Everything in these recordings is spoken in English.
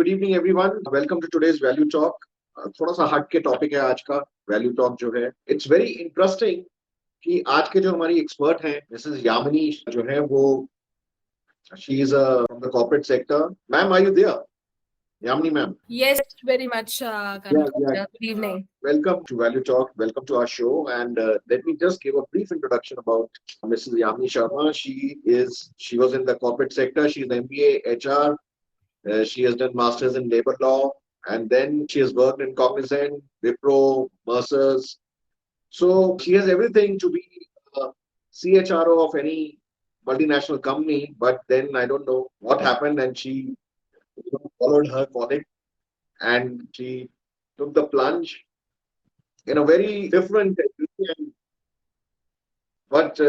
Good evening everyone, welcome to today's value talk. थोड़ा सा हट के टॉपिक है आज का वैल्यू टॉक जो है। इट्स वेरी इंटरेस्टिंग कि आज के जो हमारी एक्सपर्ट हैं मिसेस यामिनी जो है वो she is from the corporate sector. Ma'am, are you there? Yamini ma'am. Yes, very much, Yeah, Kanika. yeah. Good evening. Welcome to Value Talk. Welcome to our show. And let me just give a brief introduction about Mrs. Yamini Sharma. She was in the corporate sector. She's MBA HR. She has done masters in labor law, and then she has worked in Cognizant, Wipro, Mercers. So she has everything to be a CHRO of any multinational company. But then I don't know what happened, and she followed her calling, and she took the plunge in a very different and but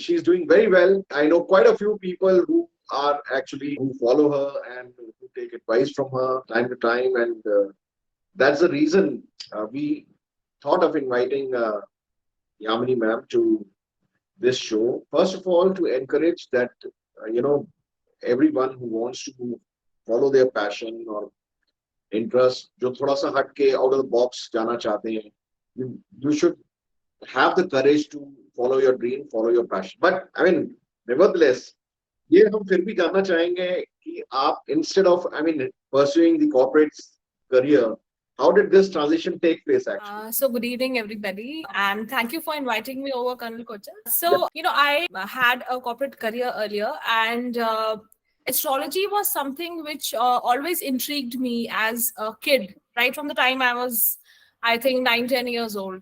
she's doing very well. I know quite a few people who are actually who follow her and who take advice from her time to time, and that's the reason we thought of inviting Yamini ma'am to this show. First of all, to encourage that everyone who wants to follow their passion or interest, जो थोड़ा सा हट के out of the box जाना चाहते हैं, you should have the courage to follow your dream, follow your passion. But I mean, nevertheless, ये हम फिर भी जानना चाहेंगे कि आप instead of pursuing the corporate career, how did this transition take place actually? So good evening, everybody, and thank you for inviting me over, Colonel Kochhar. So, I had a corporate career earlier, and astrology was something which always intrigued me as a kid, right from the time I was, I think, 9-10 years old.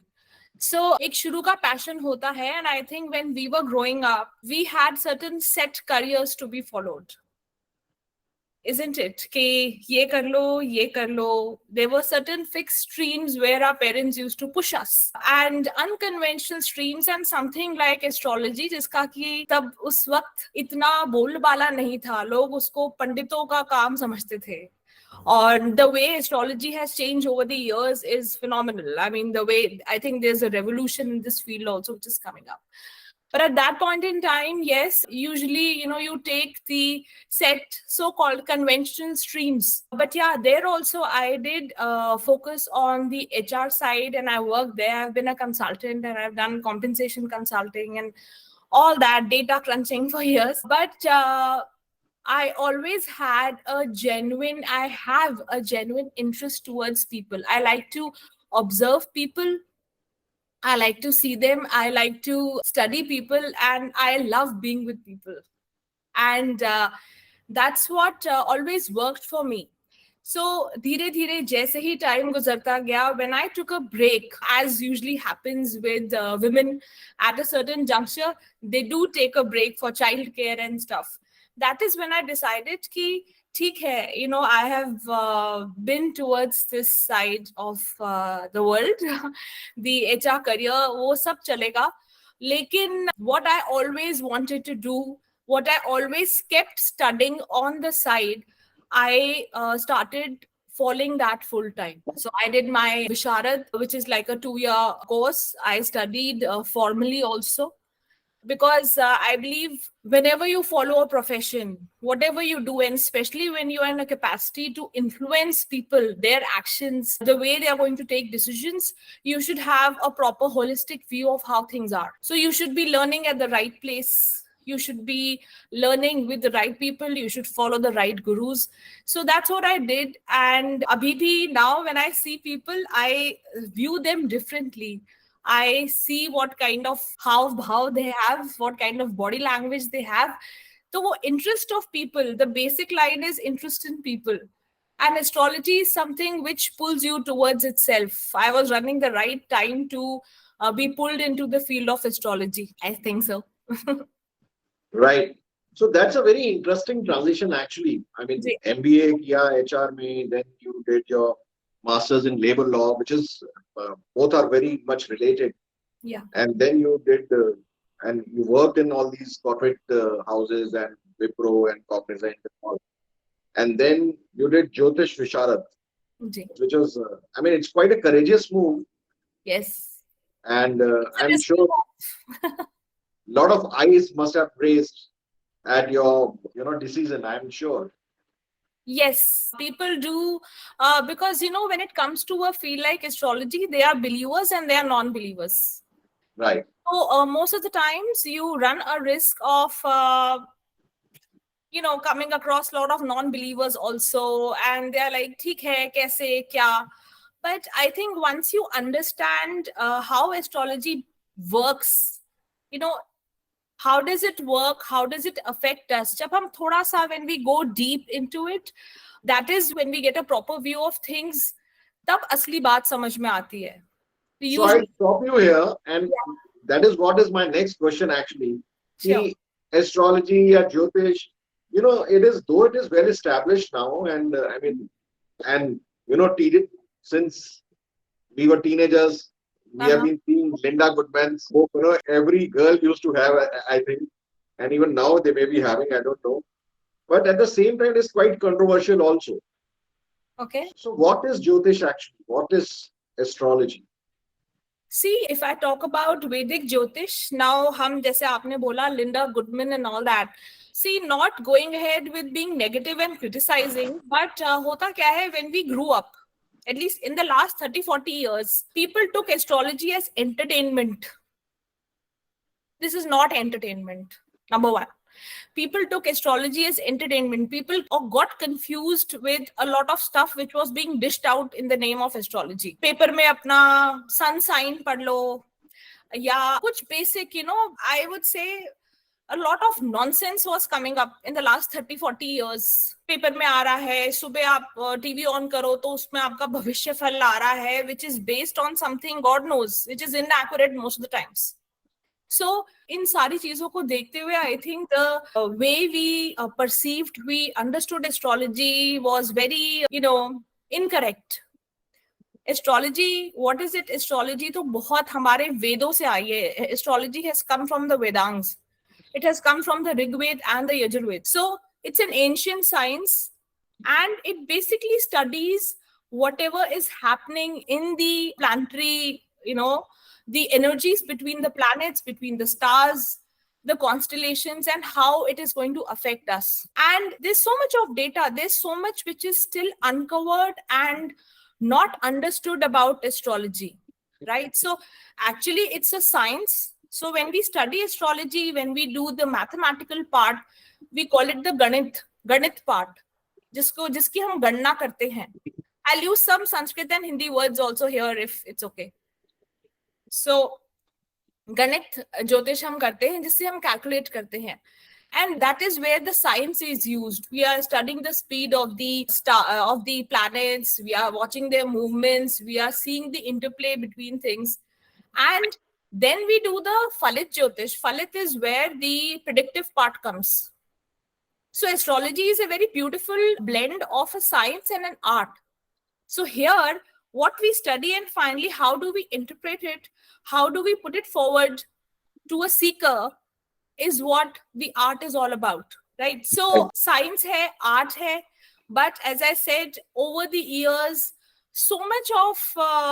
So एक शुरू का passion होता है, and I think when we were growing up, we had certain set careers to be followed. Isn't it? कि ये कर लो. There were certain fixed streams where our parents used to push us, and unconventional streams, and something like astrology, जिसका कि तब उस वक्त इतना बोलबाला नहीं था, लोग उसको पंडितों का काम समझते थे. Or the way astrology has changed over the years is phenomenal. I mean, the way, I think there's a revolution in this field also which is coming up. But at that point in time, yes, usually, you take the set so-called conventional streams. But yeah, there also I did focus on the HR side, and I worked there. I've been a consultant, and I've done compensation consulting and all that data crunching for years. But I have a genuine interest towards people. I like to observe people. I like to see them. I like to study people, and I love being with people. And that's what always worked for me. So, धीरे धीरे जैसे ही time गुजरता गया, when I took a break, as usually happens with women at a certain juncture, they do take a break for childcare and stuff. That is when I decided कि ठीक है, I have been towards this side of the world. The HR career, वो सब चलेगा. लेकिन what I always wanted to do, what I always kept studying on the side, I started following that full time. So I did my Visharad, which is like a 2-year course. I studied formally also, because I believe whenever you follow a profession, whatever you do, and especially when you are in a capacity to influence people, their actions, the way they are going to take decisions, you should have a proper holistic view of how things are. So you should be learning at the right place. You should be learning with the right people. You should follow the right gurus. So that's what I did. And abhi bhi, now when I see people, I view them differently. I see what kind of how they have, what kind of body language they have. So interest of people, the basic line is interest in people. And astrology is something which pulls you towards itself. I was running the right time to be pulled into the field of astrology. I think so. Right. So that's a very interesting transition actually. I mean, MBA kiya HR mein, then you did your masters in labor law, which is both are very much related. Yeah. And then you did and you worked in all these corporate houses and Wipro and Cognizant and all. And then you did Jyotish Visharad, which was it's quite a courageous move. Yes. And I'm sure lot of eyes must have raised at your decision, I'm sure. Yes, people do, because when it comes to a field like astrology, they are believers and they are non-believers. Right. So most of the times you run a risk of coming across a lot of non-believers also, and they're like, "ठीक है, कैसे, क्या?" But I think once you understand how astrology works, you know, how does it work? How does it affect us? जब हम थोड़ा सा, when we go deep into it, that is when we get a proper view of things. तब असली बात समझ में आती है. So I'll Usually, stop you here, and yeah, that is what is my next question actually. sure. See, astrology or Jyotish, it is though it is well established now, and I mean, and teaching since we were teenagers, we have Uh-huh. been seeing Linda Goodman's book. Every girl used to have, I think, and even now they may be having, I don't know. But at the same time, it's quite controversial also. Okay. So, what is Jyotish actually? What is astrology? See, if I talk about Vedic Jyotish, now hum jaise aapne bola, Linda Goodman and all that. See, not going ahead with being negative and criticizing, but hota kya hai, when we grew up, at least in the last 30, 40 years, people took astrology as entertainment. This is not entertainment. Number one. People took astrology as entertainment. People got confused with a lot of stuff which was being dished out in the name of astrology. Paper में अपना sun sign पढ़ लो, या कुछ basic, I would say a lot of nonsense was coming up in the last 30, 40 years. Paper में आ रहा है, सुबह आप टीवी ऑन करो तो उसमें आपका भविष्य फल आ रहा है, which is based on something God knows, which is inaccurate most of the times. So इन सारी चीजों को देखते हुए, I think the way we perceived, we understood astrology was very, incorrect. Astrology, what is it? Astrology तो बहुत हमारे वेदों से आई है. Astrology has come from the Vedangs. It has come from the Rig Ved and the Yajurved. So it's an ancient science, and it basically studies whatever is happening in the planetary, the energies between the planets, between the stars, the constellations, and how it is going to affect us. And there's so much of data, there's so much which is still uncovered and not understood about astrology, right? So actually it's a science. So when we study astrology, when we do the mathematical part, we call it the ganit part, जिसकी हम गणना करते हैं. I'll use some Sanskrit and Hindi words also here if it's okay. So गणित ज्योतिष हम करते हैं जिससे हम कैलकुलेट करते हैं. And that is where the science is used. We are studying the speed of the of the planets. We are watching their movements. We are seeing the interplay between things. And then we do the Phalit Jyotish. Phalit is where the predictive part comes. So astrology is a very beautiful blend of a science and an art. So here, what we study and finally how do we interpret it, how do we put it forward to a seeker, is what the art is all about, right? So science hai, art hai, but as I said, over the years, so much of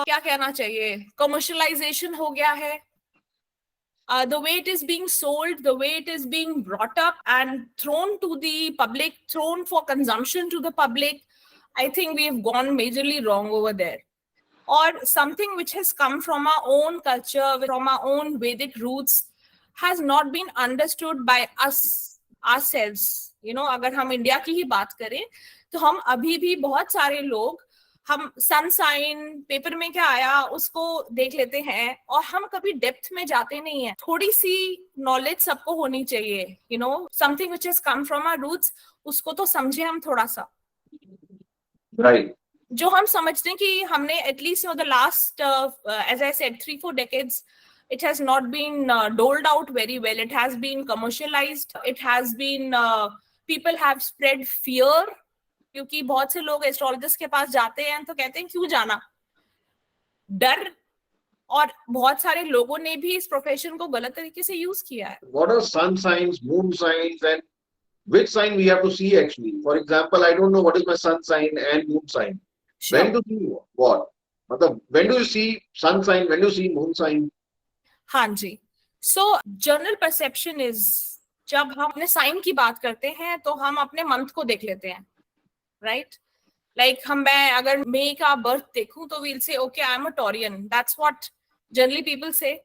क्या कहना चाहिए, commercialization हो गया है. The way it is being sold, the way it is being brought up and thrown to the public, thrown for consumption to the public, I think we've gone majorly wrong over there. Or something which has come from our own culture, from our own Vedic roots, has not been understood by us ourselves. अगर हम India की ही बात करें तो हम अभी भी बहुत सारे लोग, हम सन साइन पेपर में क्या आया उसको देख लेते हैं और हम कभी डेप्थ में जाते नहीं है. थोड़ी सी नॉलेज सबको होनी चाहिए. Something which has come from our roots, उसको तो समझे हम थोड़ा सा. Right. जो हम समझते हैं कि हमने at least the last as I said 3-4 decades, it has not been doled out very well. It has been commercialized. It has been people have spread fear, क्योंकि बहुत से लोग एस्ट्रोलॉजिस्ट के पास जाते हैं तो कहते हैं क्यों जाना, डर. और बहुत सारे लोगों ने भी इस प्रोफेशन को गलत तरीके से यूज किया है. What are sun signs, moon signs, and which sign we have to see actually? For example, I don't know what is my sun sign and moon sign. Sure. When to see what? When do you see sun sign? When do you see moon sign? हाँ जी. सो general perception is, जब हम अपने sign की बात करते हैं तो हम अपने मंथ को देख लेते हैं. right? Like मैं अगर May का birth देखूं तो we'll say okay, I'm a Taurian. That's what generally people say.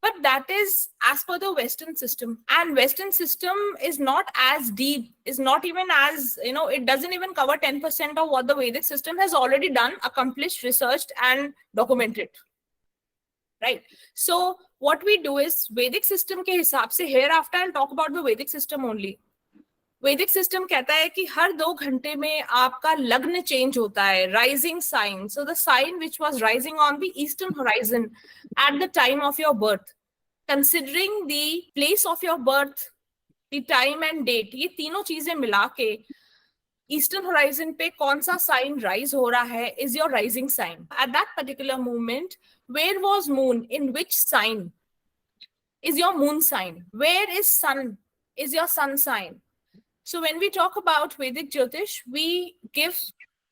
But that is as per the Western system. And Western system is not as deep, is not even as, it doesn't even cover 10% of what the Vedic system has already done, accomplished, researched, and documented. Right? So what we do is Vedic system के हिसाब से, hereafter I'll talk about the Vedic system only. वैदिक system कहता है कि हर 2 घंटे में आपका लग्न चेंज होता है, rising sign. So the sign which was rising on the eastern horizon at the time of your birth, considering the place of your birth, the time and date, ये तीनों चीजें मिला के ईस्टर्न होराइजन पे कौन सा साइन राइज हो रहा है is your rising sign. At that particular moment, where was moon, in which sign is your moon sign, where is sun is your sun sign. So when we talk about Vedic Jyotish, we give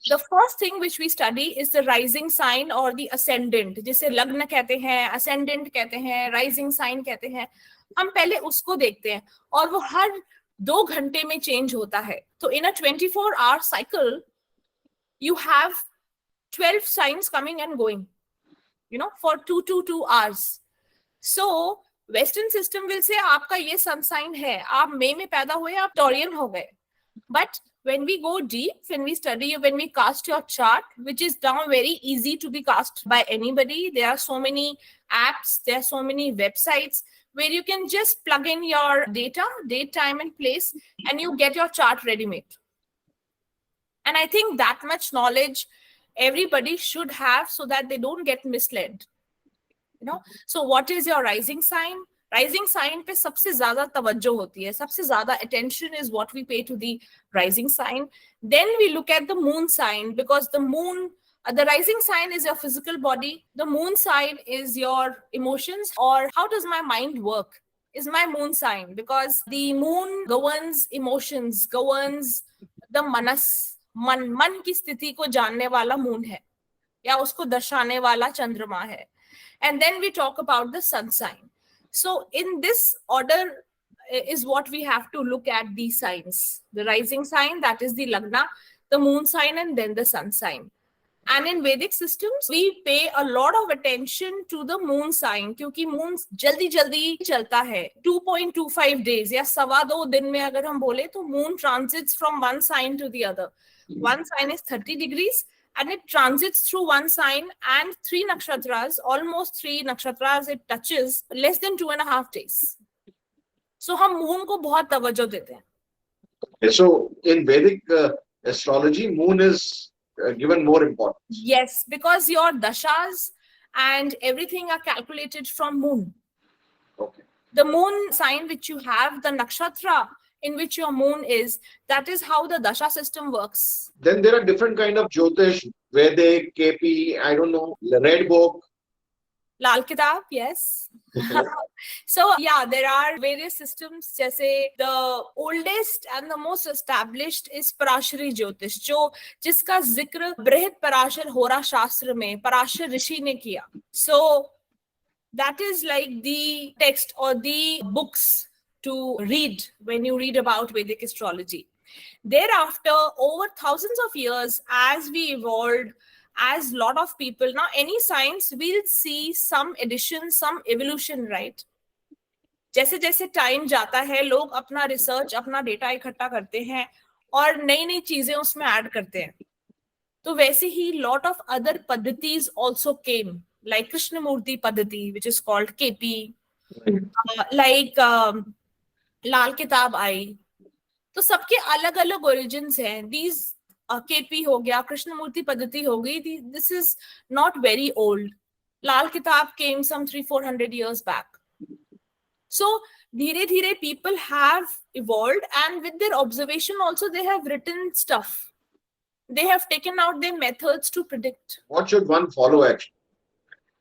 the first thing which we study is the rising sign or the ascendant, जिसे लग्न कहते हैं, ascendant कहते हैं, rising sign कहते हैं. हम पहले उसको देखते हैं और वो हर 2 घंटे में चेंज होता है. तो in a 24-hour cycle you have 12 signs coming and going, for 2 hours. So western system will say आपका ये सन साइन है, आप मई में पैदा हुए, आप टॉरियन हो गए. But when we go deep, when we study, when we cast your chart, which is now very easy to be cast by anybody, there are so many apps, there are so many websites where you can just plug in your data, date, time and place, and you get your chart ready made. And I think that much knowledge everybody should have so that they don't get misled. So what is your rising sign? Rising sign पे सबसे ज्यादा तवज्जो होती है, सबसे ज्यादा attention is what we pay to the rising sign. Then we look at the moon sign, because the moon, the rising sign is your physical body, the moon sign is your emotions, or how does my mind work is my moon sign, because the moon governs emotions, governs the manas, मन की स्थिति को जानने वाला moon है या उसको दर्शाने वाला चंद्रमा है. And then we talk about the sun sign. So in this order is what we have to look at these signs. The rising sign, that is the Lagna, the moon sign, and then the sun sign. And in Vedic systems, we pay a lot of attention to the moon sign, क्योंकि moon जल्दी जल्दी चलता है. 2.25 days या 2.25 दिन में अगर हम बोले तो moon transits from one sign to the other. One sign is 30 degrees. And it transits through one sign and 3 nakshatras, almost 3 nakshatras it touches, less than 2.5 days. So हम moon को बहुत तवज्जो देते हैं. So in Vedic astrology, moon is given more importance. Yes, because your dashas and everything are calculated from moon. Okay. The moon sign which you have, the nakshatra in which your moon is, that is how the dasha system works. Then there are different kind of Jyotish, Vedic, KP, I don't know, Red Book. Lal Kitab, yes. So yeah, there are various systems. जैसे the oldest and the most established is Parashari Jyotish, जिसका जिक्र बृहद पराशर होरा शास्त्र में पराशर ऋषि ने किया. So that is like the text or the books to read when you read about Vedic astrology. Thereafter, over thousands of years, as we evolved, as a lot of people, now any science will see some addition, some evolution, right? जैसे जैसे time जाता है, लोग अपना research, अपना data इकट्ठा करते हैं और नई नई चीजें उसमें ऐड करते हैं. तो वैसे ही lot of other पद्धतिस also came, like Krishnamurti पद्धति, which is called KP, like लाल किताब आई. तो सबके अलग अलग ओरिजिन्स हैं. These KP हो गया, कृष्णमूर्ति पद्धति हो गई. This is not very old. लाल किताब came some 300-400 years back. So धीरे धीरे people have evolved, and with their observation also they have written stuff. They have taken out their methods to predict. What should one follow actually?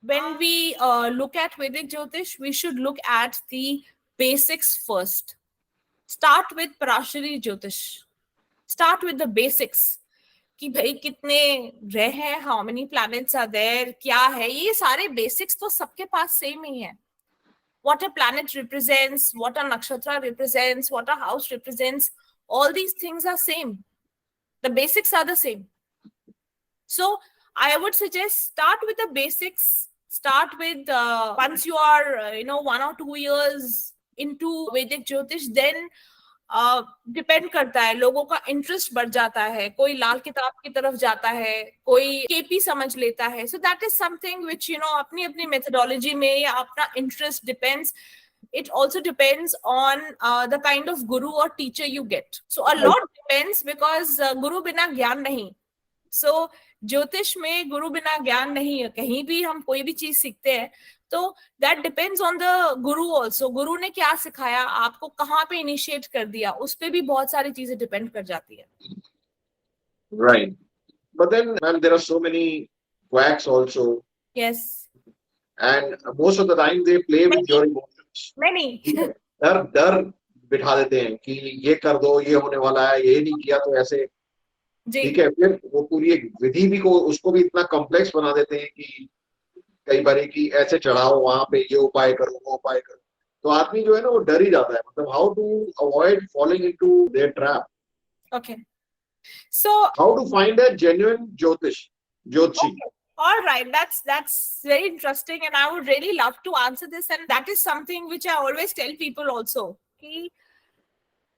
When we look at Vedic Jyotish, we should look at the basics first. Start with Parashari Jyotish. Start with the basics. कि भाई कितने ग्रह हैं, how many planets are there, क्या है, ये सारे basics तो सबके पास same ही है. What a planet represents, what a nakshatra represents, what a house represents, all these things are same. The basics are the same. So I would suggest start with the basics. Start with once you are 1 or 2 years into Vedic Jyotish, then depend करता है, लोगों का interest बढ़ जाता है, कोई लाल किताब की तरफ जाता है, कोई केपी समझ लेता है. So that is something which अपनी अपनी मेथोडोलॉजी में या अपना interest depends. It also depends on the kind of guru or teacher you get. So a lot depends because guru बिना ज्ञान नहीं. So ज्योतिष में गुरु बिना ज्ञान नहीं है. कहीं भी हम कोई भी चीज सीखते हैं तो that depends on the Guru also. गुरु ने क्या सिखाया, आपको कहाँ पे इनिशिएट कर दिया, उस पे भी बहुत सारी चीजें डिपेंड कर जाती है. Right. But then, ma'am, there are so many quacks also. Yes. And most of the time they play with your emotions. Many. डर बिठा देते हैं कि ये कर दो, ये होने वाला है, ये नहीं किया तो ऐसे. ठीक है, फिर वो पूरी एक विधि भी को उसको भी इतना कॉम्प्लेक्स बना देते हैं कि कई बार कि ऐसे चढ़ाओ, वहां पे ये उपाय करो, वो उपाय करो, तो आदमी जो है ना वो डर ही जाता है. मतलब how to avoid following into their trap. Okay, so how to find a genuine jyotishi. All right, that's very interesting, and I would really love to answer this, and that is something which I always tell people also कि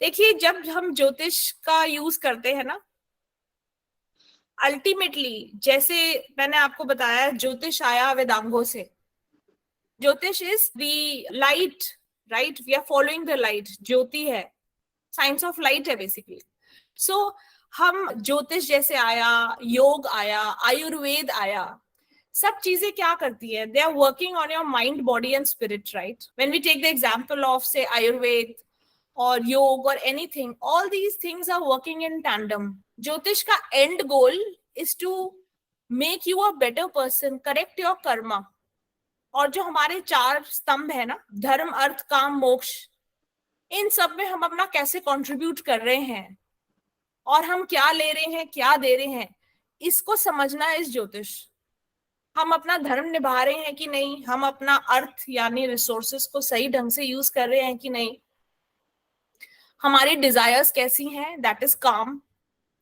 देखिए, जब हम ज्योतिष का use करते हैं ना, ultimately जैसे मैंने आपको बताया, ज्योतिष आया वेदांगों से. Jyotish is the light, right? We are following the light. ज्योति है, साइंस ऑफ लाइट है बेसिकली. सो हम ज्योतिष जैसे आया, योग आया, आयुर्वेद आया, सब चीजें क्या करती है, they are working on your mind, body and spirit, right? When we take the example of say Ayurveda or yoga or anything, all these things are working in tandem. Jyotish ka end goal is to make you a better person, correct your karma. और जो हमारे 4 स्तंभ है ना, धर्म, अर्थ, काम, मोक्ष, इन सब में हम अपना कैसे कंट्रीब्यूट कर रहे हैं और हम क्या ले रहे हैं, क्या दे रहे हैं, इसको समझना है इस ज्योतिष. हम अपना धर्म निभा रहे हैं कि नहीं, हम अपना अर्थ यानी रिसोर्सेस को सही ढंग से यूज कर रहे हैं कि नहीं, हमारी डिजायर्स कैसी हैं, that is kaam,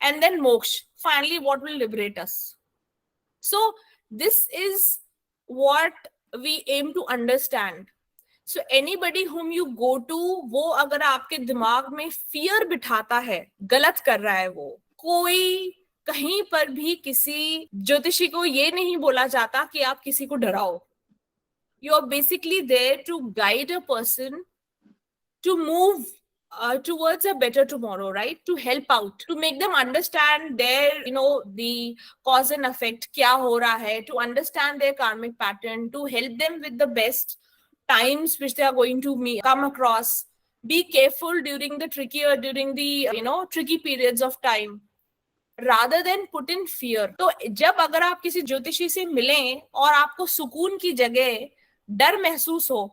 and then moksha, finally what will liberate us. So this is what we aim to understand. So anybody whom you go to, वो अगर आपके दिमाग में फियर बिठाता है, गलत कर रहा है वो. कोई कहीं पर भी किसी ज्योतिषी को ये नहीं बोला जाता कि आप किसी को डराओ. You are basically there to guide a person to move towards a better tomorrow, right? To help out, to make them understand their, the cause and effect, kya ho raha hai, to understand their karmic pattern, to help them with the best times which they are going to come across. Be careful during the tricky periods of time, rather than put in fear. तो जब अगर आप किसी ज्योतिषी से मिलें और आपको सुकून की जगह डर महसूस हो,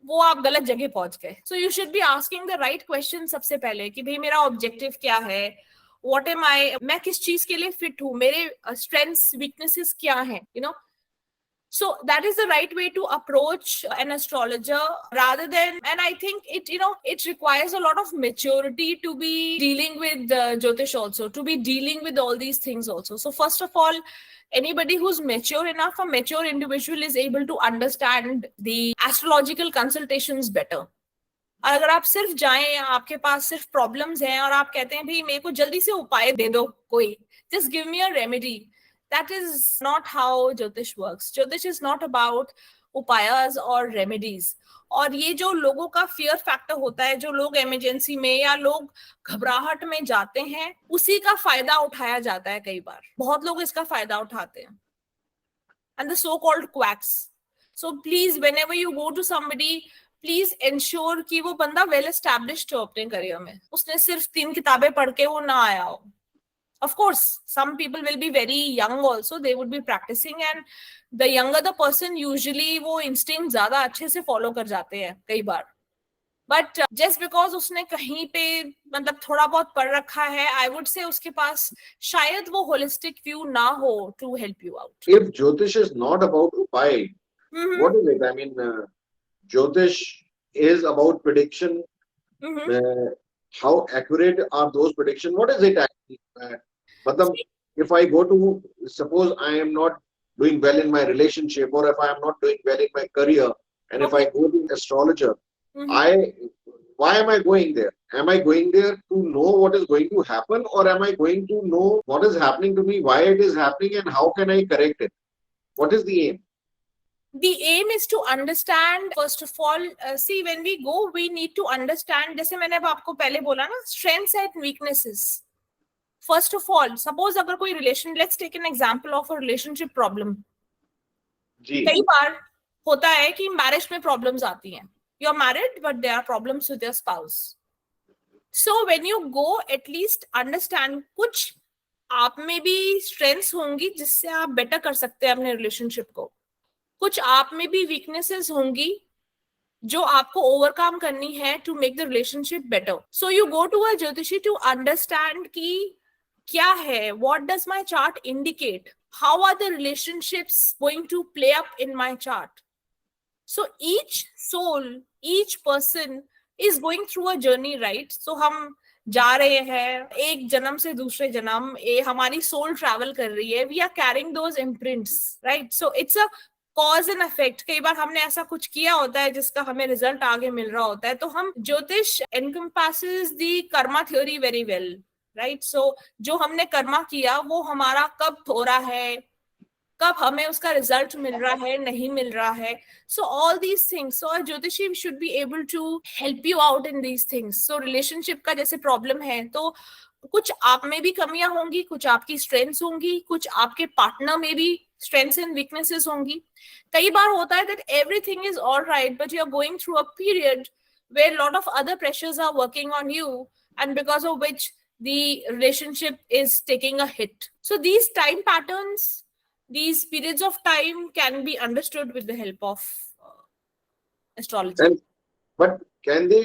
वो आप गलत जगह पहुंच गए. So you should be asking the right question सबसे पहले कि भाई मेरा ऑब्जेक्टिव क्या है, व्हाट एम आई, मैं किस चीज के लिए फिट हूँ, मेरे स्ट्रेंथ्स, वीकनेसेस क्या हैं, So that is the right way to approach an astrologer, rather than, and I think it requires a lot of maturity to be dealing with Jyotish also, to be dealing with all these things also. So first of all, anybody who's mature enough, a mature individual is able to understand the astrological consultations better. अगर आप सिर्फ जाएं, आपके पास सिर्फ problems हैं और आप कहते हैं भाई मेरे को जल्दी से उपाय दे दो, कोई just give me a remedy, that is not how Jyotish works. Jyotish is not about upayas or remedies. और ये जो लोगों का फियर फैक्टर होता है, जो लोग इमरजेंसी में या लोग घबराहट में जाते हैं, उसी का फायदा उठाया जाता है. कई बार बहुत लोग इसका फायदा उठाते हैं, and the so called quacks. So please, whenever you go to somebody, please ensure कि वो बंदा वेल एस्टैब्लिश्ड हो अपने करियर में, उसने सिर्फ 3 किताबें पढ़ के वो ना आया हो. Of course, some people will be very young also, they would be practicing, and the younger the person, usually वो instinct ज्यादा अच्छे से follow कर जाते हैं कई बार. But just because उसने कहीं पे मतलब थोड़ा बहुत पढ़ रखा है, I would say उसके पास शायद वो holistic view ना हो to help you out. If Jyotish is not about upay, what is it? I mean, Jyotish is about prediction. How accurate are those predictions? What is it actually? मतलब if I go to, suppose I am not doing well in my relationship, or if I am not doing well in my career, and if I Okay. go to astrologer, Mm-hmm. I why am I going there? Am I going there to know what is going to happen, or am I going to know what is happening to me, why it is happening, and how can I correct it? What is the aim? The aim is to understand, first of all, see, when we go, we need to understand, जैसे मैंने अब आपको पहले बोला ना, strengths and weaknesses. First of all, suppose अगर कोई relation, let's take an example of a relationship problem. जी कई बार होता है कि मैरिज में प्रॉब्लम्स आती हैं. You are married but there are problems with your spouse. So when you go, at least understand कुछ आप में भी स्ट्रेंथ्स होंगी जिससे आप बेटर कर सकते हैं अपने रिलेशनशिप को. कुछ आप में भी वीकनेसेस होंगी जो आपको ओवरकम करनी है to make the relationship better. So you go to a jyotishi to understand कि क्या है, what does my chart indicate, how are the relationships going to play up in my chart. So each soul, each person is going through a journey, right? So हम जा रहे हैं एक जन्म से दूसरे जन्म, हमारी सोल ट्रैवल कर रही है. We are carrying those imprints, right? So it's a cause and effect. कई बार हमने ऐसा कुछ किया होता है जिसका हमें रिजल्ट आगे मिल रहा होता है. तो हम jyotish encompasses the karma theory very well, right? So जो हमने कर्मा किया वो हमारा कब हो रहा है, कब हमें उसका रिजल्ट मिल रहा है, नहीं मिल रहा है. So all these things, so jyotishi should be able to help you out in these things. So relationship का जैसे प्रॉब्लम है तो कुछ आप में भी कमियां होंगी, कुछ आपकी स्ट्रेंथ्स होंगी, कुछ आपके पार्टनर में भी स्ट्रेंथ्स एंड वीकनेसेस होंगी. कई बार होता है that everything is all right but you are going through a period where lot of other pressures are working on you, and because of which the relationship is taking a hit. So these time patterns, these periods of time can be understood with the help of astrology. and but can they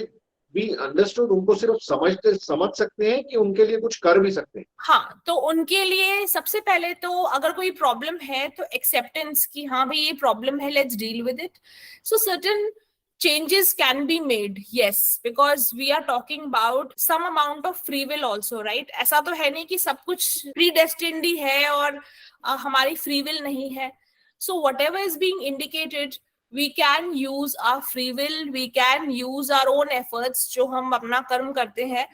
be understood? उनको सिर्फ समझ सकते हैं कि उनके लिए कुछ कर भी सकते हैं? हाँ, तो उनके लिए सबसे पहले तो अगर कोई प्रॉब्लम है तो एक्सेप्टेंस की, हाँ भाई ये प्रॉब्लम है, let's deal with it. So certain changes can be made, yes, because we are talking about some amount of free will also, right? ऐसा तो है नहीं कि सब कुछ predestined ही है और हमारी free will नहीं है. So whatever is being indicated, we can use our free will, we can use our own efforts. जो हम अपना कर्म करते हैं,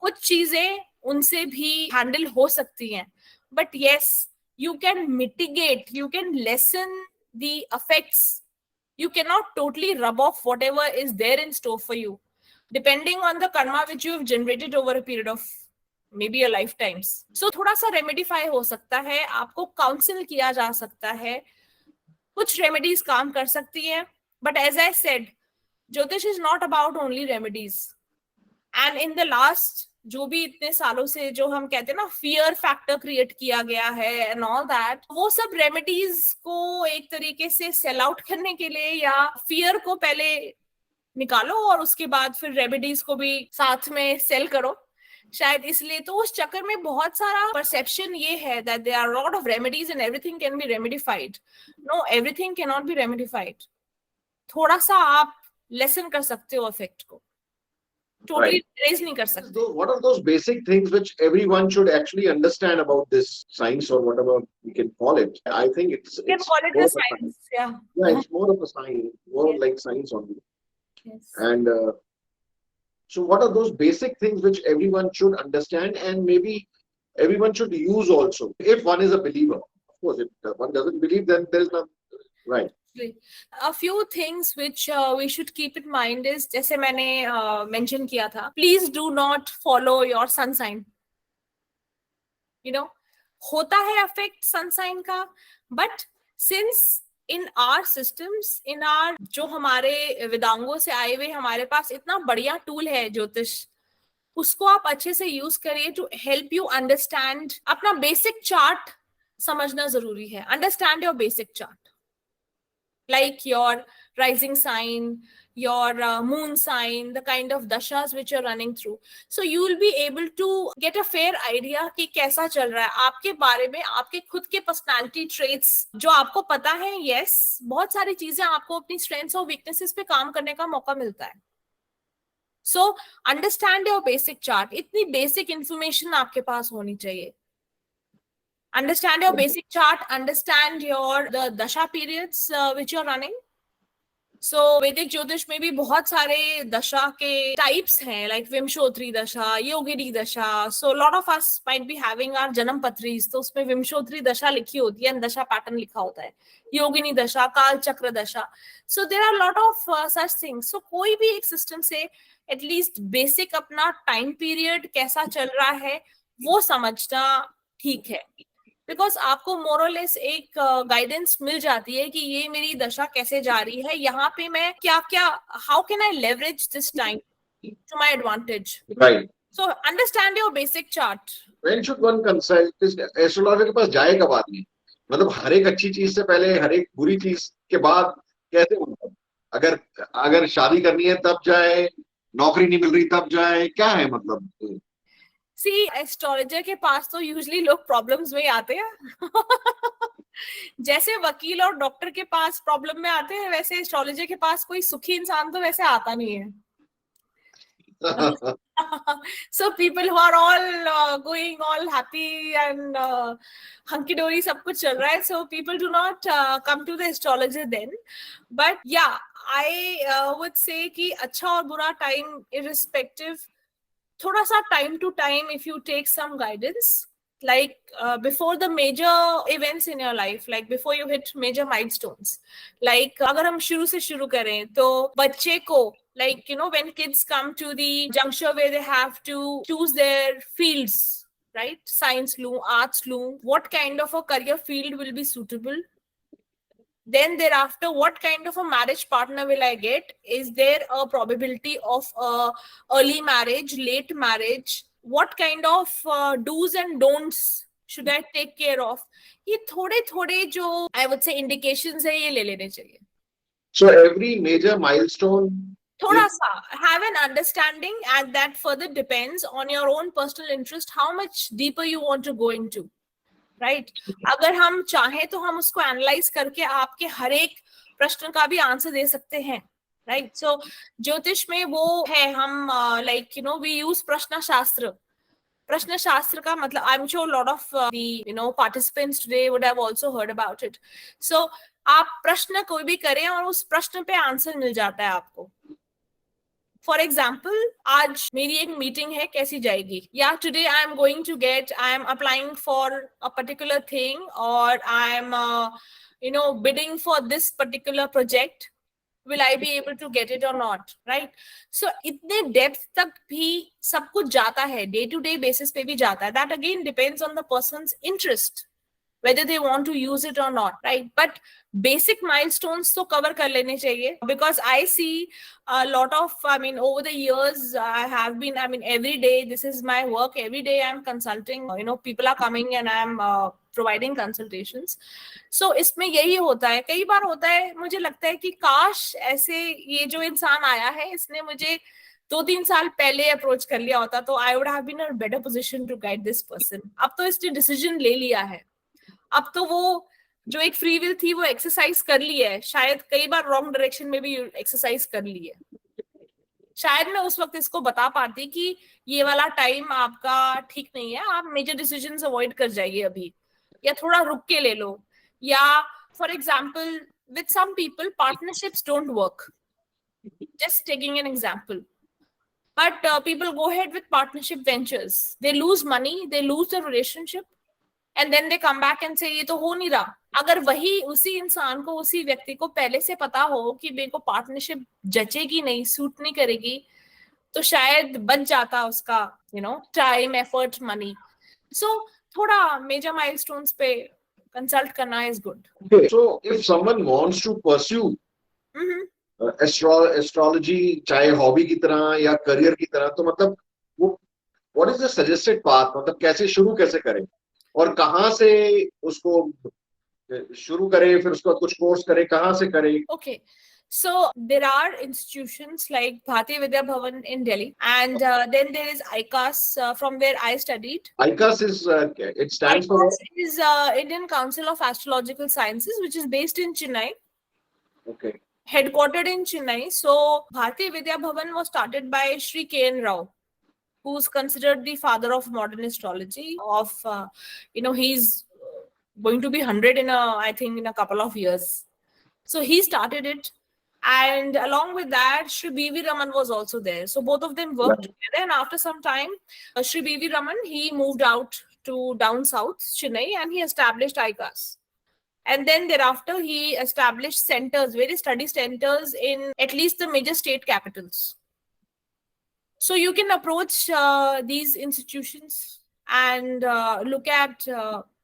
कुछ चीजें उनसे भी हैंडल हो सकती हैं. But yes, you can mitigate, you can lesson the effects. You cannot totally rub off whatever is there in store for you, depending on the karma which you have generated over a period of maybe a lifetimes. So थोड़ा सा रेमेडिफाई हो सकता है, आपको council किया जा सकता है, कुछ रेमेडीज काम कर सकती हैं. बट एज आई सेड, ज्योतिष is not about only remedies. And in the last जो भी इतने सालों से जो हम कहते हैं ना फियर फैक्टर क्रिएट किया गया है एंड ऑल दैट, वो सब रेमेडीज को एक तरीके से सेल आउट करने के लिए, या फियर को पहले निकालो और उसके बाद फिर रेमेडीज को भी साथ में सेल करो, शायद इसलिए. तो उस चक्कर में बहुत सारा परसेप्शन ये है that there are lot of remedies and everything can be remedified. No, everything can not be remedified. थोड़ा सा आप लेसन कर सकते हो इफेक्ट को, totally erase नहीं कर सकते. So what are those basic things which everyone should actually understand about this science, or whatever we can call it? I think it's You can call it more a of a science. science, yeah. Yeah, it's more of a science, more Yes. like science only. Yes. And so what are those basic things which everyone should understand, and maybe everyone should use also, if one is a believer? Of course, if one doesn't believe, then there is no right. A few things which we should keep in mind is, जैसे मैंने mention किया था, please do not follow your sun sign. You know, होता है affect sun sign का, but since in our systems, in our जो हमारे वेदांगों से आए हुए हमारे पास इतना बढ़िया टूल है ज्योतिष, उसको आप अच्छे से यूज करिए टू हेल्प यू अंडरस्टैंड. अपना बेसिक चार्ट समझना जरूरी है. Understand your basic chart, like your rising sign, your moon sign, the kind of dashas which you're running through. So you will be able to get a fair idea कि कैसा चल रहा है आपके बारे में, आपके खुद के पर्सनालिटी ट्रेट्स जो आपको पता है. yes, बहुत सारी चीजें आपको अपनी स्ट्रेंथ्स और वीकनेसेस पे काम करने का मौका मिलता है. So understand your basic chart. इतनी बेसिक इंफॉर्मेशन आपके पास होनी चाहिए. Understand your basic chart, understand your the dasha periods which you're running. सो वैदिक ज्योतिष में भी बहुत सारे दशा के टाइप्स हैं, like विमशोत्री dasha, Yogini dasha. So lot of us might be having our janam पत्रीज, तो उसमें विमशोत्री दशा लिखी होती है, दशा पैटर्न लिखा होता है, योगिनी दशा, काल चक्र दशा. So there are lot of such things. So कोई भी एक सिस्टम से एटलीस्ट बेसिक अपना टाइम पीरियड कैसा चल रहा है वो समझना ठीक है, बिकॉज आपको मोरलेस एक गाइडेंस मिल जाती है कि ये मेरी दशा कैसे जा रही है, यहाँ पे मैं क्या क्या, how can I leverage this time to my advantage. Right. So understand your basic chart. When should one consult astrologer के पास? जाए कब आदमी? मतलब हर एक अच्छी चीज से पहले, हर एक बुरी चीज के बाद कैसे? मतलब अगर अगर शादी करनी है तब जाए, नौकरी नहीं मिल रही तब जाए, क्या है मतलब? सी, एस्ट्रोलॉजर के पास तो यूजुअली लोग प्रॉब्लम्स में आते हैं. जैसे वकील और डॉक्टर के पास प्रॉब्लम में आते हैं, वैसे एस्ट्रोलॉजर के पास कोई सुखी इंसान तो वैसे आता नहीं है. So people who are all going all happy and hunky dory, सब कुछ चल रहा है. So people do not come to the astrologer then. But yeah, I would say कि अच्छा और बुरा time irrespective, थोड़ा सा time to time if you take some guidance, like before the major events in your life, like before you hit major milestones. Like अगर हम शुरू से शुरू करें तो बच्चे को, like you know, when kids come to the juncture where they have to choose their fields, right? Science loom, arts loom, what kind of a career field will be suitable? Then thereafter, what kind of a marriage partner will I get? Is there a probability of early marriage, late marriage? What kind of do's and don'ts should I take care of? ये थोड़े थोड़े जो I would say indications है, ये ले लेने चाहिए. So every major milestone, थोड़ा सा have an understanding, and that further depends on your own personal interest, how much deeper you want to go into. Right. अगर हम चाहें तो हम उसको एनालाइज करके आपके हर एक प्रश्न का भी आंसर दे सकते हैं. राइट. सो ज्योतिष में वो है, हम like you know we use Prashna Shastra. Prashna Shastra का मतलब, I am sure lot of the you know participants today would have also heard about it. So आप प्रश्न कोई भी करें और उस प्रश्न पे आंसर मिल जाता है आपको. फॉर एग्जाम्पल, आज मेरी एक मीटिंग है, कैसी जाएगी, या today I am going to get, I am applying for a particular thing, और I am you know bidding for this particular project, will I be able to get it or not, right? So इतने depth तक भी सब कुछ जाता है, day to day basis पे भी जाता है. that again depends on the person's interest, whether they want to use it or not, right? But basic milestones तो cover कर लेने चाहिए, because I see a lot of, I mean, over the years I have been, I mean, every day, this is my work, every day I'm consulting, you know, people are coming and I'm providing consultations. So इसमें यही होता है, कई बार होता है, मुझे लगता है कि काश ऐसे ये जो इंसान आया है, इसने मुझे 2-3 साल पहले अप्रोच कर लिया होता तो I would have been in a better position to guide this person. अब तो इसने डिसीजन ले लिया है, अब तो वो जो एक फ्री विल थी वो एक्सरसाइज कर ली है, शायद कई बार रॉन्ग डायरेक्शन में भी एक्सरसाइज कर ली है. शायद मैं उस वक्त इसको बता पाती कि ये वाला टाइम आपका ठीक नहीं है, आप मेजर डिसीजंस अवॉइड कर जाइए अभी, या थोड़ा रुक के ले लो. या for example, with some people partnerships don't work, just taking an example, but people go ahead with partnership ventures, they lose money, they lose the relationship, and then they come back and say ये तो हो नहीं रहा. अगर वही उसी इंसान को, उसी व्यक्ति को पहले से पता हो कि मेरे को पार्टनरशिप जचेगी नहीं, सूट नहीं करेगी, तो शायद बच जाता उसका you know time, effort, money. So थोड़ा मेजर माइलस्टोन्स पे कंसल्ट करना is good. okay, so if someone wants to pursue astrology, चाहे हॉबी की तरह या करियर की तरह, तो मतलब वो what is the suggested path? मतलब कैसे शुरू कैसे करें और कहाँ से उसको शुरू करें, फिर उसके बाद कुछ कोर्स करें, कहाँ से करें? Okay. So there are institutions like Bharatiya Vidya Bhavan in Delhi, and then there is ICAS from where I studied. ICAS is it stands for ICAS is Indian Council of Astrological Sciences, which is based in Chennai. Okay. Headquartered in Chennai. So Bharatiya Vidya Bhavan was started by Sri K.N. Rao, who's considered the father of modern astrology. Of you know, he's going to be 100 I think in a couple of years. So he started it. And along with that, Sri B.V. Raman was also there. So both of them worked together. And after some time, Sri B.V. Raman, he moved out to down south, Chennai, and he established ICAS. And then thereafter, he established centers, various study centers in at least the major state capitals. So you can approach these institutions and look at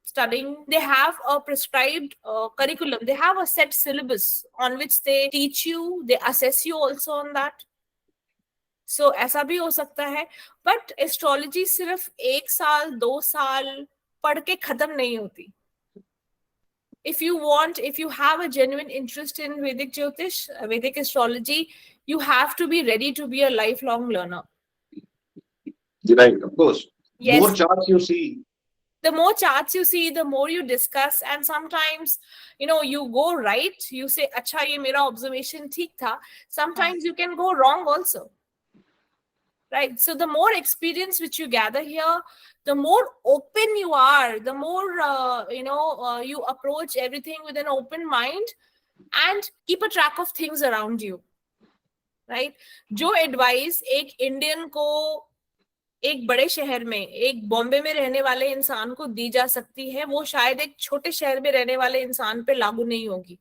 studying. They have a prescribed curriculum. They have a set syllabus on which they teach you. They assess you also on that. So ऐसा भी हो सकता है. But astrology सिर्फ 1 साल 2 साल पढ़ के खत्म नहीं होती. If you have a genuine interest in Vedic Jyotish, Vedic astrology, you have to be ready to be a lifelong learner. Right, of course. Yes. More charts you see. The more charts you see, the more you discuss, and sometimes, you go right. You say, "Acha, ye mera observation theek tha." Sometimes you can go wrong also. Right. So the more experience which you gather here, the more open you are, the more you approach everything with an open mind and keep a track of things around you. Right. जो advice एक Indian को एक बड़े शहर में, एक बॉम्बे में रहने वाले इंसान को दी जा सकती है, वो शायद एक छोटे शहर में रहने वाले इंसान पे लागू नहीं होगी.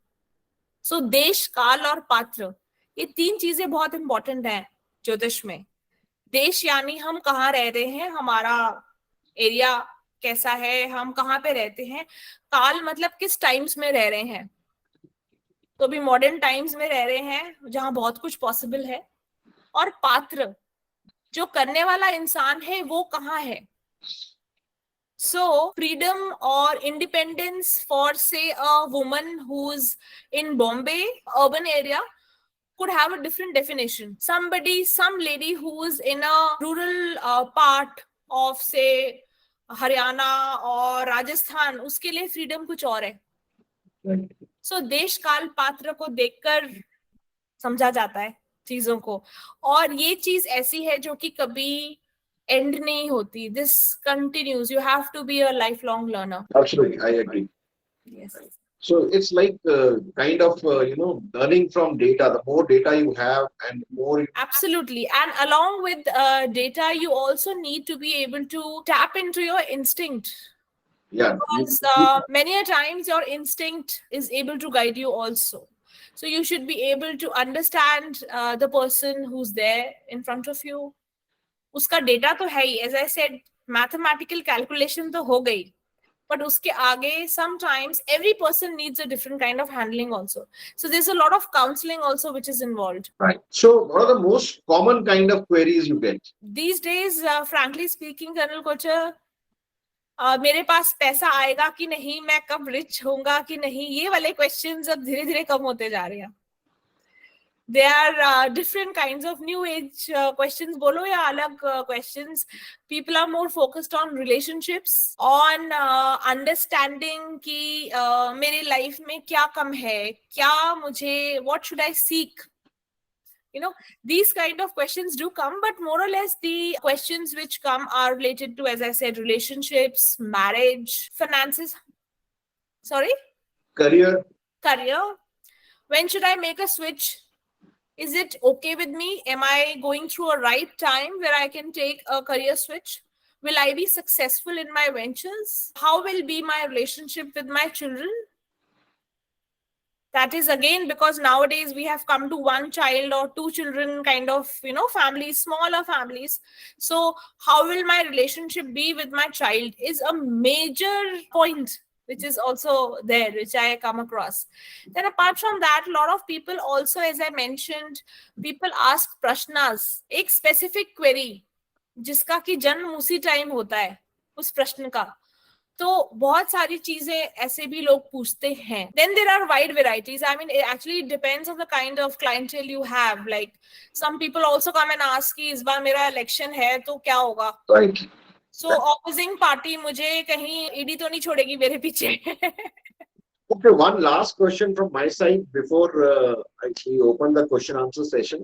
सो देश, काल और पात्र, ये 3 चीजें बहुत इंपॉर्टेंट हैं ज्योतिष में. देश यानी हम कहाँ रह रहे हैं, हमारा एरिया कैसा है, हम कहाँ पे रहते हैं. काल मतलब किस टाइम्स में रह रहे हैं, तो भी मॉडर्न टाइम्स में रह रहे हैं जहां बहुत कुछ पॉसिबल है. और पात्र, जो करने वाला इंसान है वो कहाँ है. So freedom or independence for, say, a woman who's in Bombay, urban area, could have a different definition. Some lady who's in a rural part of, say, Haryana or Rajasthan, उसके लिए freedom कुछ और है. So देश काल पात्र को देखकर समझा जाता है चीजों को. और ये चीज ऐसी है जो कि कभी end नहीं होती. This continues. You have to be a lifelong learner. Absolutely, I agree. Yes. So it's like kind of learning from data. The more data you have, and more. Absolutely. And along with data, you also need to be able to tap into your instinct. Yeah. Because many a times your instinct is able to guide you also. So you should be able to understand the person who's there in front of you. उसका data तो है ही, as I said, mathematical calculation तो हो गई, but उसके आगे sometimes every person needs a different kind of handling also. So there's a lot of counseling also which is involved. Right. So what are the most common kind of queries you get? These days, frankly speaking, Colonel Kochhar, मेरे पास पैसा आएगा कि नहीं, मैं कब rich होऊंगा कि नहीं, ये वाले क्वेश्चंस अब धीरे धीरे कम होते जा रहे हैं. There are different kinds of new age questions, bolo ya alag questions. People are more focused on relationships, on understanding कि मेरे life में क्या कम है, क्या मुझे, what should I seek. These kind of questions do come, but more or less the questions which come are related to, as I said, relationships, marriage, finances. Sorry? Career. When should I make a switch? Is it okay with me? Am I going through a right time where I can take a career switch? Will I be successful in my ventures? How will be my relationship with my children? That is again because nowadays we have come to 1 child or 2 children kind of, families, smaller families. So how will my relationship be with my child is a major point which is also there, which I come across. Then apart from that, a lot of people also, as I mentioned, people ask prashnas, एक specific query, जिसका कि जन्म उसी time होता है, उस प्रश्न का. तो बहुत सारी चीजें ऐसे भी लोग पूछते हैं. Then there are wide varieties. I mean, it actually depends on the kind of clientele you have. Like some people also come and ask कि इस बार मेरा election है तो क्या होगा. Right. So opposing party मुझे कहीं ईडी तो नहीं छोड़ेगी मेरे पीछे. Okay, one last question from my side before we open the question answer session.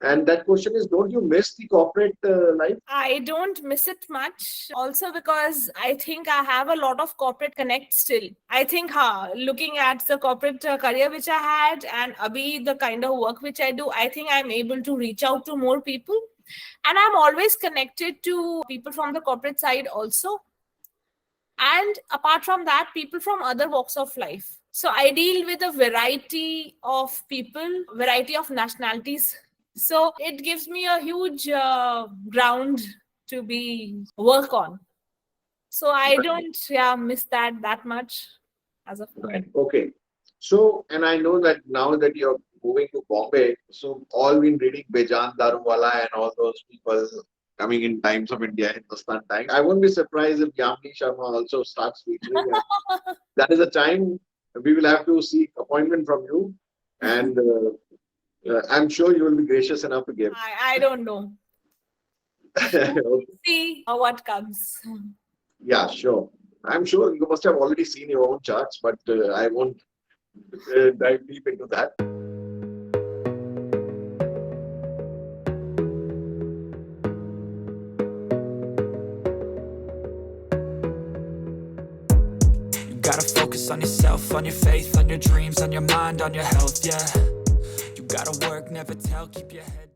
And that question is, don't you miss the corporate life? I don't miss it much. Also, because I think I have a lot of corporate connect still. I think, looking at the corporate career which I had and abhi the kind of work which I do, I think I'm able to reach out to more people. And I'm always connected to people from the corporate side also. And apart from that, people from other walks of life. So I deal with a variety of people, variety of nationalities. So it gives me a huge ground to be work on. So I don't miss that much as of now. Right. Okay. So, and I know that now that you're moving to Bombay, so all been reading Bejan Daruwala and all those people coming in Times of India, Hindustan Times. I won't be surprised if Yamini Sharma also starts featuring. And that is a time we will have to seek appointment from you, and I'm sure you will be gracious enough to give. I don't know. Okay. See what comes. Yeah, sure. I'm sure you must have already seen your own charts, but I won't dive deep into that. You gotta focus on yourself, on your faith, on your dreams, on your mind, on your health, yeah. You gotta work, never tell, keep your head